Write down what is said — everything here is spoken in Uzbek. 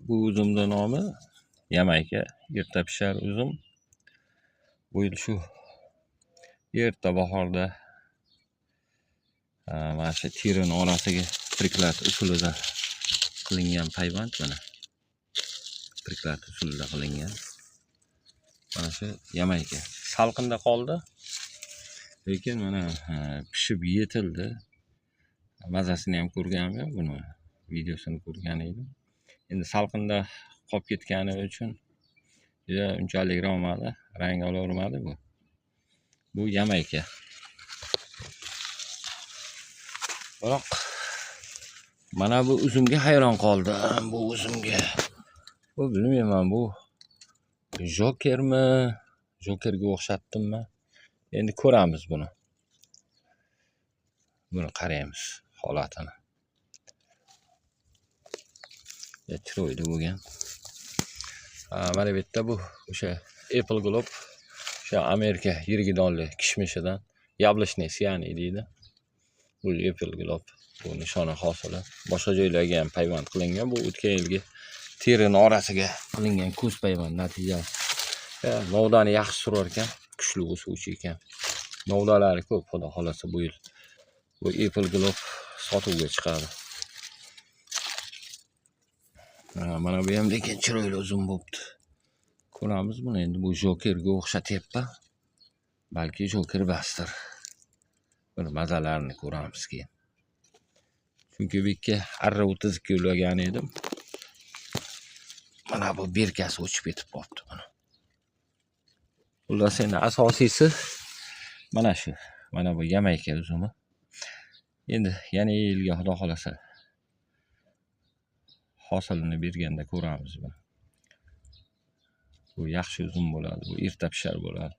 Bu uzumning nomi Yamayka erta pishar uzum. Bu yil shu erta bahorda mana shu terini orasiga priklat usulida qilingan payvand mana. Priklat usulida qilingan. Mana shu Yamayka. Salqinda qoldi. Lekin mana pishib yetildi. Mazasini ham ko'rganman, buni videosini ko'rgan edim. Endi salqinda qolib ketgani uchun unchalik romadi, rang olavermadi bu. Bu Yamayka. Biroq mana bu uzumga hayron qoldim. Bu uzumga. Bu bilmayman, bu Jokermi? Jokerga o'xshatdimmi? Endi ko'ramiz buni. Buni qaraymiz holatini. Chiroyli bo'lgan. Mana bu yerda bu o'sha Apple Globe, o'sha Amerika yirgidonli kishmishidan yablishniy siyani deydi. Bu Apple Globe, bu nishoni hosili. Boshqa joylarga ham payvand qilingan. Bu o'tgan yilgi terini orasiga qilingan ko'z payvand natijasi. Novdani yaxshi surar ekan, kuchli o'suvchi ekan. Novdalari ko'p, xudo xolasa bu yil. Bu Apple Globe sotuvga chiqadi. Mana bu ham lekin chiroyli uzum bo'pti. Ko'ramiz buni endi. Bu Jokerga o'xshatyapti. Balki Joker basdir. Buni mazalarini ko'ramiz keyin. Chunki bu yerga arra o'tizib yo'llagan edim. Mana bu berkasi o'chib ketib qolibdi buni. Xullas endi asosiysi mana shu. Mana bu Yamayka uzumi. Endi yana yilga xudo xolasa hosilini berganda ko'ramiz buni. Bu yaxshi uzum bo'ladi. Bu erta pishar bo'ladi.